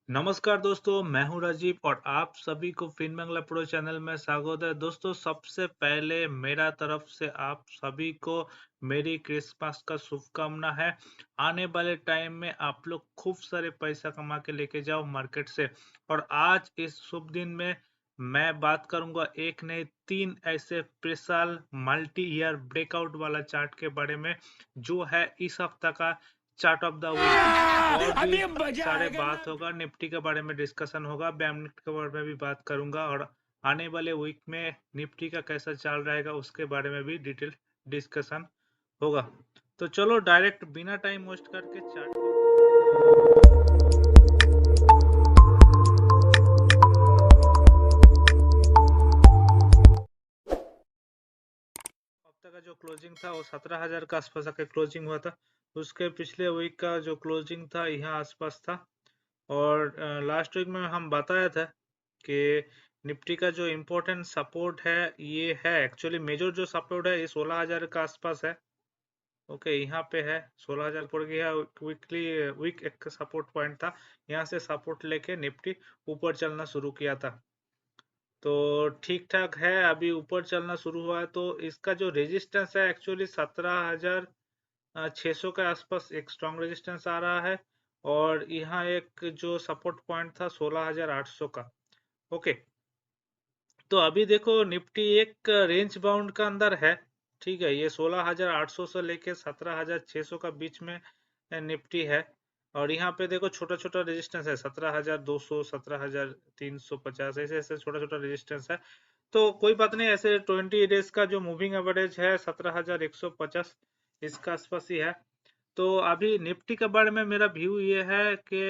नमस्कार दोस्तों, मैं हूं राजीव और आप सभी को फिन बंगला प्रो चैनल में स्वागत है। दोस्तों, सबसे पहले मेरा तरफ से आप सभी को मेरी क्रिसमस का शुभकामना है। आने वाले टाइम में आप लोग खूब सारे पैसा कमा के लेके जाओ मार्केट से। और आज इस शुभ दिन में मैं बात करूंगा एक नहीं तीन ऐसे स्पेशल मल्टी ईयर ब्रेकआउट वाला चार्ट के बारे में, जो है इस हफ्ता का चार्ट ऑफ द वीक। और भी अभी मजा सारे आएगा ना। बात होगा, निफ्टी के बारे में डिस्कशन होगा, बैंक निफ्टी के बारे में भी बात करूंगा और आने वाले वीक में निफ्टी का कैसा चाल रहेगा उसके बारे में भी डिटेल डिस्कशन होगा। तो चलो डायरेक्ट बिना टाइम वेस्ट करके चार्ट हफ्ते का जो क्लोजिंग था वो 17,000 के आसपास आके क्लोजिंग हुआ था। उसके पिछले वीक का जो क्लोजिंग था यहाँ आसपास था। और लास्ट वीक में हम बताया था कि निफ्टी का जो इम्पोर्टेंट सपोर्ट है ये है, एक्चुअली मेजर जो सपोर्ट है ये 16,000 के आसपास है। ओके, यहाँ पे है 16,000 पड़ गया। वीकली वीक एक सपोर्ट पॉइंट था, यहाँ से सपोर्ट लेके निफ्टी ऊपर चलना शुरू किया था। तो ठीक ठाक है, अभी ऊपर चलना शुरू हुआ है। तो इसका जो रेजिस्टेंस है एक्चुअली 17,600 के आसपास एक स्ट्रॉन्ग रेजिस्टेंस आ रहा है। और यहाँ एक जो सपोर्ट पॉइंट था 16,800 का। ओके, तो अभी देखो निफ्टी एक रेंज बाउंड का अंदर है। ठीक है, ये 16,800 से लेके 17,600 का बीच में निफ्टी है। और यहाँ पे देखो छोटा छोटा रेजिस्टेंस है 17,200, 17,350, ऐसे ऐसे छोटा छोटा रेजिस्टेंस है। तो कोई बात नहीं, ऐसे 20 डेज का जो मूविंग एवरेज है 17,150 इसका आसपास ही है। तो अभी निफ्टी के बारे में मेरा व्यू ये है कि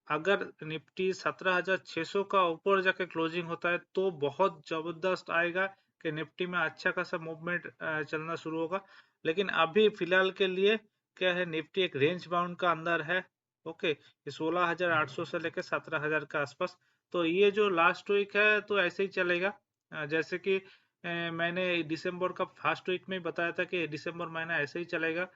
अगर निफ्टी 17,600 का ऊपर जाके क्लोजिंग होता है तो बहुत जबरदस्त आएगा कि निफ्टी में अच्छा खासा मूवमेंट चलना शुरू होगा। लेकिन अभी फिलहाल के लिए क्या है, निफ्टी एक रेंज बाउंड का अंदर है। ओके, ये 16,800 से लेकर 17,000 के आसपास। तो ये जो लास्ट वीक है तो ऐसे ही चलेगा। जैसे कि मैंने दिसंबर का फर्स्ट वीक में बताया था कि दिसंबर महीना ऐसे ही चलेगा।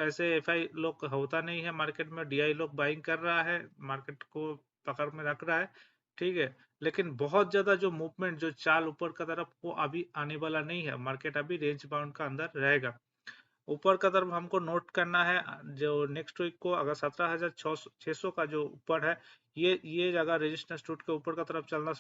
ऐसे एफआई लोग होता नहीं है मार्केट में, डीआई लोग बाइंग कर रहा है, मार्केट को पकड़ में रख रहा है। ठीक है, लेकिन बहुत ज्यादा जो मूवमेंट जो चाल ऊपर का तरफ वो अभी आने वाला नहीं है। मार्केट अभी रेंज बाउंड का अंदर रहेगा। ऊपर का तरफ हमको नोट करना है जो नेक्स्ट वीक को अगर 17,600 का जो ऊपर है, ये जगह रेजिस्टेंस टूट के ऊपर का तरफ चलना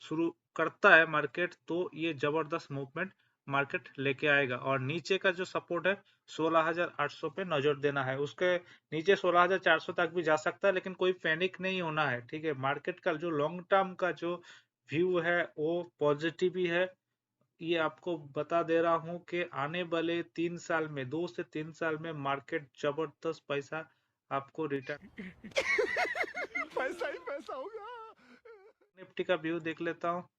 शुरू करता है मार्केट, तो ये जबरदस्त मूवमेंट मार्केट लेके आएगा। और नीचे का जो सपोर्ट है 16,800 पे नजर देना है। उसके नीचे 16,400 तक भी जा सकता है, लेकिन कोई पैनिक नहीं होना है। ठीक है, मार्केट का जो लॉन्ग टर्म का जो व्यू है वो पॉजिटिव ही है। ये आपको बता दे रहा हूँ कि आने वाले 3 साल में, 2 से 3 साल में मार्केट जबरदस्त पैसा आपको रिटर्न। पैसा ही पैसा होगा। निफ्टी का व्यू देख लेता हूँ।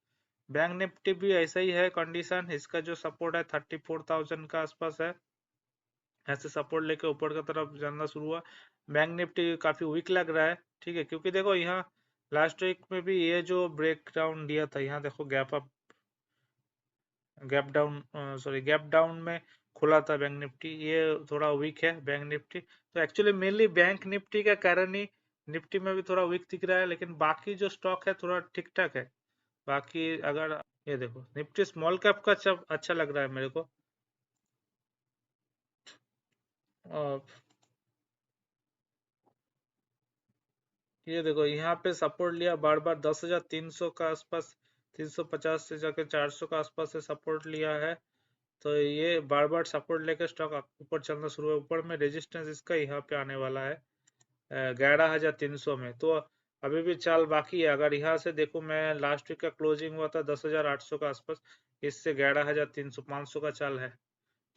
बैंक निफ्टी भी ऐसा ही है कंडीशन। इसका जो सपोर्ट है 34,000 का आसपास है। ऐसे सपोर्ट लेके ऊपर की तरफ जाना शुरू हुआ। बैंक निफ्टी काफी वीक लग रहा है। ठीक है, क्योंकि देखो यहाँ लास्ट वीक में भी ये जो ब्रेक डाउन दिया था, यहाँ देखो गैप अप, गैप डाउन में खुला था बैंक निफ्टी। ये थोड़ा वीक है बैंक निफ्टी। तो एक्चुअली मेनली बैंक निफ्टी का कारण ही निफ्टी में भी थोड़ा वीक दिख रहा है, लेकिन बाकी जो स्टॉक है थोड़ा ठीक ठाक है। बाकी अगर ये देखो निफ्टी स्मॉल कैप का अच्छा लग रहा है मेरे को। और ये देखो यहाँ पे सपोर्ट लिया बार बार 10,300 का आसपास, 350 से जाके 400 का आसपास से सपोर्ट लिया है। तो ये बार बार सपोर्ट लेकर स्टॉक ऊपर चलना शुरू है। ऊपर में रेजिस्टेंस इसका यहाँ पे आने वाला है 11,300 में। तो अभी भी चाल बाकी है। अगर यहाँ से देखो, मैं लास्ट वीक का क्लोजिंग हुआ था 10,800 का आसपास, इससे 11,300, 500 का चाल है।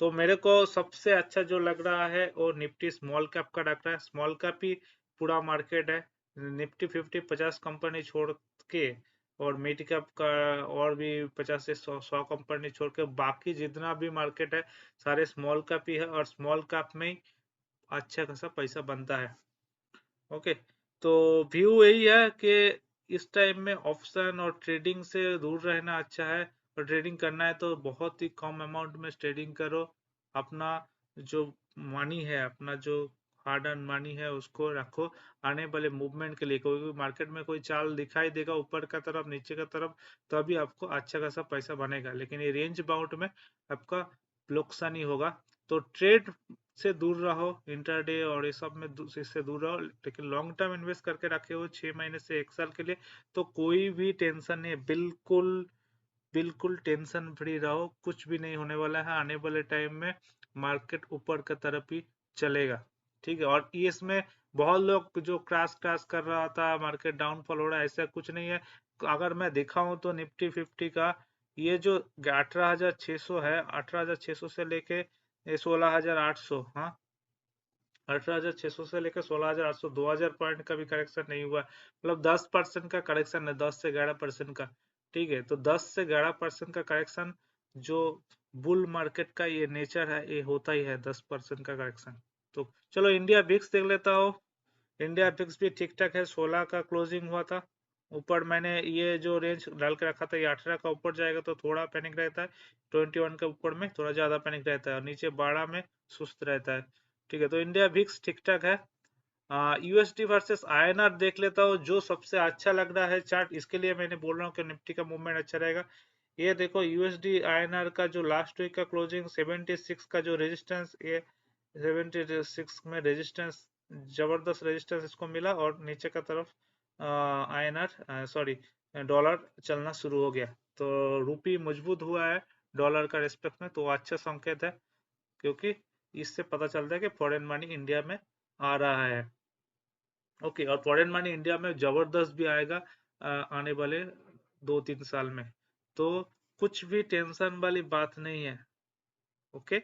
तो मेरे को सबसे अच्छा जो लग रहा है वो निफ्टी स्मॉल कैप का लग रहा है। स्मॉल कैप ही पूरा मार्केट है। निफ्टी 50 कंपनी छोड़ के और मिड कैप का और भी 50 से 100 कंपनी छोड़ के बाकी जितना भी मार्केट है सारे स्मॉल कैप ही है। और स्मॉल कैप में ही अच्छा खासा पैसा बनता है। ओके, तो व्यू यही है कि इस टाइम में ऑप्शन और ट्रेडिंग से दूर रहना अच्छा है। और ट्रेडिंग करना है तो बहुत ही कम अमाउंट में ट्रेडिंग करो। अपना जो मनी है, अपना जो हार्ड अर्न मनी है उसको रखो आने वाले मूवमेंट के लिए, क्योंकि मार्केट में कोई चाल दिखाई देगा ऊपर का तरफ नीचे का तरफ तभी आपको अच्छा खासा पैसा बनेगा, लेकिन ये रेंज बाउंड में आपका नुकसान ही होगा। तो ट्रेड से दूर रहो, इंटरडे और ये सब में इससे दूर रहो, लेकिन लॉन्ग टर्म इन्वेस्ट करके रखे हो 6 महीने से 1 साल के लिए तो कोई भी टेंशन नहीं है, बिल्कुल बिल्कुल टेंशन फ्री रहो, कुछ भी नहीं होने वाला है। आने वाले टाइम में मार्केट ऊपर की तरफ ही चलेगा, ठीक है। और ये इसमें बहुत लोग जो क्रैश क्रैश कर रहा था, मार्केट डाउनफॉल हो रहा है, ऐसा कुछ नहीं है। अगर मैं दिखाऊं तो निफ्टी 50 का ये जो 18,600 है, 18,600 से लेके 16,800, हाँ 18,600 से लेकर 16,800, 2,000 पॉइंट का भी करेक्शन नहीं हुआ, मतलब 10% का करेक्शन है, 10 से 11% का, ठीक है। तो 10 से 11% का करेक्शन जो बुल मार्केट का ये नेचर है, ये होता ही है 10% का करेक्शन। तो चलो इंडिया विक्स देख लेता हूँ। इंडिया विक्स भी ठीक ठाक है, 16 का क्लोजिंग हुआ था ऊपर। मैंने ये जो रेंज डाल के रखा था, ये 18 का ऊपर जाएगा तो थोड़ा पैनिक रहता है, 21 के ऊपर में थोड़ा ज्यादा पैनिक रहता है, और नीचे 12 में सुस्त रहता है, ठीक है। तो इंडिया विक्स ठीक ठाक है। यूएसडी वर्सेस आईएनआर देख लेता हूँ, जो सबसे अच्छा लग रहा है चार्ट, इसके लिए मैंने बोल रहा हूँ कि निफ्टी का मूवमेंट अच्छा रहेगा। ये देखो यूएसडी आईएनआर का जो लास्ट वीक का क्लोजिंग 76 का जो रेजिस्टेंस, ये 76 में रेजिस्टेंस, जबरदस्त रेजिस्टेंस इसको मिला, और नीचे का तरफ आईएनआर सॉरी डॉलर चलना शुरू हो गया, तो रूपी मजबूत हुआ है डॉलर का रिस्पेक्ट में, तो अच्छा संकेत है, क्योंकि इससे पता चलता है कि फॉरेन मनी इंडिया में आ रहा है। ओके, और फॉरेन मनी इंडिया में जबरदस्त भी आएगा आने वाले 2-3 साल में, तो कुछ भी टेंशन वाली बात नहीं है। ओके,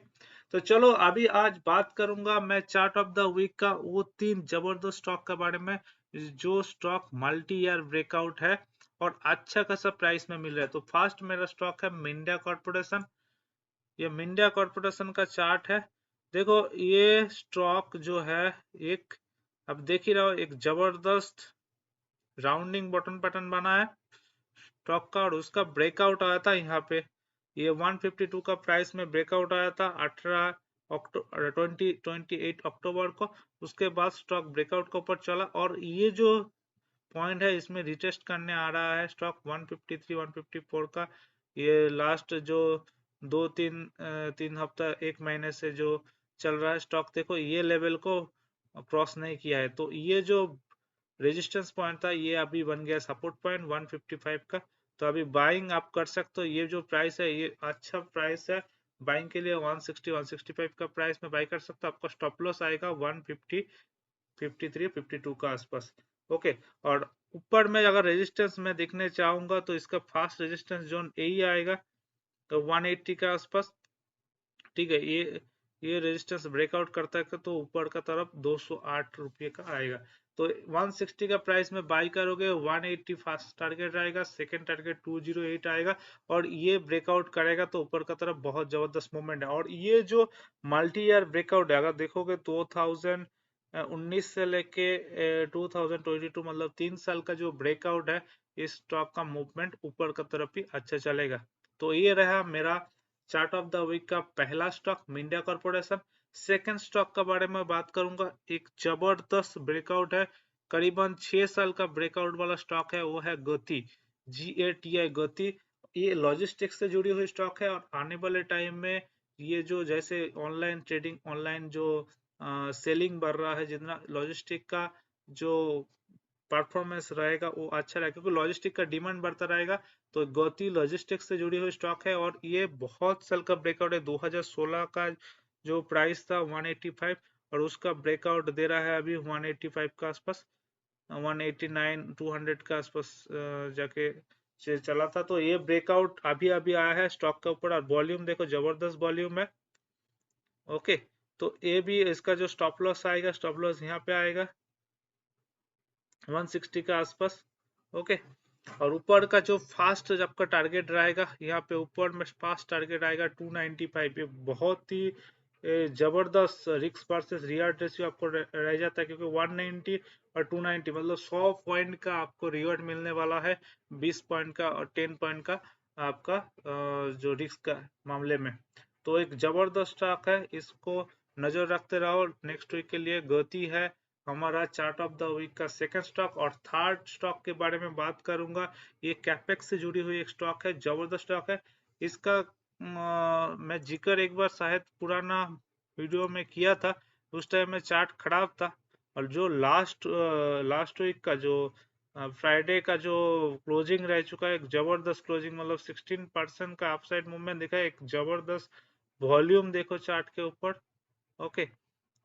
तो चलो अभी आज बात करूंगा मैं चार्ट ऑफ द वीक का, वो 3 जबरदस्त स्टॉक के बारे में जो स्टॉक मल्टी ईयर ब्रेकआउट है और अच्छा खासा प्राइस में मिल रहा है। तो फर्स्ट मेरा स्टॉक है मिंडा कॉर्पोरेशन। ये मिंडा कॉर्पोरेशन का चार्ट है, देखो ये स्टॉक जो है एक, अब देख ही रहो, एक जबरदस्त राउंडिंग बॉटम पैटर्न बना है स्टॉक का, और उसका ब्रेकआउट आया था यहाँ पे, ये 152 का प्राइस में ब्रेकआउट आया था 28 अक्टूबर को। उसके बाद स्टॉक ब्रेकआउट के ऊपर चला, और ये जो पॉइंट है इसमें रिटेस्ट करने आ रहा है स्टॉक 153 154 का। ये लास्ट जो 3 हफ्ता 1 महीने से जो चल रहा है स्टॉक, देखो ये लेवल को क्रॉस नहीं किया है, तो ये जो रेजिस्टेंस पॉइंट था ये अभी बन गया सपोर्ट पॉइंट 155 का। तो अभी बाइंग आप कर सकते हो, ये जो प्राइस है ये अच्छा प्राइस है बाइंग के लिए, 160 165 का प्राइस में बाई कर सकते हो। आपका स्टॉप लॉस आएगा 150 53 52 का आसपास। ओके, और ऊपर में अगर रेजिस्टेंस में देखने चाहूंगा तो इसका फास्ट रेजिस्टेंस जोन यही आएगा, तो 180 के आसपास, ठीक है। ये रेजिस्टेंस ब्रेकआउट करता है तो ऊपर का तरफ 208 रुपये का आएगा, तो 160 का प्राइस में बाई करोगे, 180 फर्स्ट टारगेट आएगा, सेकंड टारगेट 208 आएगा, और ये ब्रेकआउट करेगा तो ऊपर का तरफ बहुत जबरदस्त मूवमेंट है। और ये जो मल्टी ईयर ब्रेकआउट है, अगर देखोगे 2019 से लेके 2022, मतलब 3 साल का जो ब्रेकआउट है, इस स्टॉक का मूवमेंट ऊपर का तरफ ही अच्छा चलेगा। तो ये रहा मेरा चार्ट ऑफ द वीक का पहला stock Minda corporation. Second stock के बारे में बात करूंगा, एक जबरदस्त ब्रेकआउट है, करीबन 6 साल का ब्रेकआउट वाला स्टॉक है, वो है गति, GATI गति। ये लॉजिस्टिक्स से जुड़ी हुई स्टॉक है, और आने वाले टाइम में ये जो जैसे ऑनलाइन ट्रेडिंग, ऑनलाइन जो सेलिंग बढ़ रहा है, जितना लॉजिस्टिक का जो परफॉर्मेंस रहेगा वो अच्छा रहेगा, क्योंकि लॉजिस्टिक का डिमांड बढ़ता रहेगा। तो गौती लॉजिस्टिक्स से जुड़ी हुई स्टॉक है, और ये बहुत साल का ब्रेकआउट है, 2016 का जो प्राइस था 185, और उसका ब्रेकआउट दे रहा है अभी 185 का आसपास, 189 200 के आसपास जाके से चला था। तो ये ब्रेकआउट अभी अभी आया है स्टॉक के ऊपर, और वॉल्यूम देखो जबरदस्त वॉल्यूम है। ओके, तो ये भी इसका जो स्टॉप लॉस आएगा, स्टॉप लॉस यहाँ पे आएगा 160 के आसपास। ओके, और ऊपर का जो फास्ट आपका टारगेट रहेगा, यहाँ पे ऊपर में फास्ट टारगेट आएगा 295। ये बहुत ही जबरदस्त रिस्क वर्सेस रिवार्ड रेशियो आपको रह जाता है, क्योंकि 190 और 290 मतलब 100 पॉइंट का आपको रिवार्ड मिलने वाला है, 20 पॉइंट का और 10 पॉइंट का आपका जो रिस्क का मामले में। तो एक जबरदस्त स्टॉक है, इसको नजर रखते रहो नेक्स्ट वीक के लिए। गति है हमारा चार्ट ऑफ द वीक का सेकंड स्टॉक। और थर्ड स्टॉक के बारे में बात करूंगा, ये कैपेक्स से जुड़ी हुई एक स्टॉक है, जबरदस्त स्टॉक है इसका। मैं जिक्र एक बार शायद पुराना वीडियो में किया था, उस टाइम में चार्ट खराब था। और जो लास्ट वीक का जो फ्राइडे का जो क्लोजिंग रह चुका है, एक जबरदस्त क्लोजिंग, मतलब 16% का अपसाइड मूवमेंट दिखा है, एक जबरदस्त वॉल्यूम देखो चार्ट के ऊपर। ओके,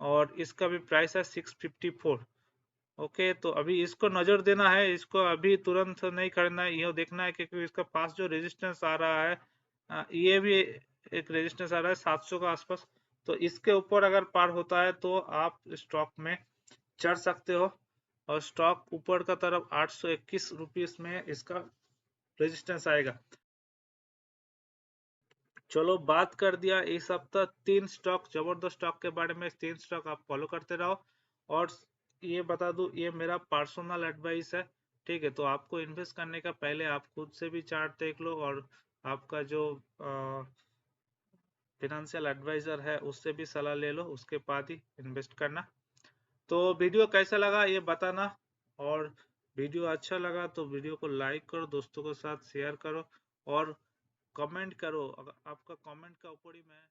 और इसका भी प्राइस है 654। ओके, तो अभी इसको नजर देना है, इसको अभी तुरंत नहीं करना है, ये देखना है क्योंकि इसका पास जो रेजिस्टेंस आ रहा है, ये भी एक रेजिस्टेंस आ रहा है 700 का आसपास। तो इसके ऊपर अगर पार होता है तो आप स्टॉक में चढ़ सकते हो। और स्टॉक ऊपर का तरफ 821 रुपीस में इसका रेजिस्टेंस आएगा। चलो, बात कर दिया इस हफ्ता 3 स्टॉक, जबरदस्त स्टॉक के बारे में। 3 स्टॉक आप फॉलो करते रहो। और ये बता दूं, ये मेरा पर्सनल एडवाइस है, ठीक है। तो आपको इन्वेस्ट करने का पहले आप खुद से भी चार्ट देख लो, और आपका जो फिनेंशियल एडवाइजर है उससे भी सलाह ले लो, उसके बाद ही इन्वेस्ट करना। तो वीडियो कैसा लगा ये बताना, और वीडियो अच्छा लगा तो वीडियो को लाइक करो, दोस्तों के साथ शेयर करो, और कमेंट करो। अगर आपका कमेंट का ऊपर ही मैं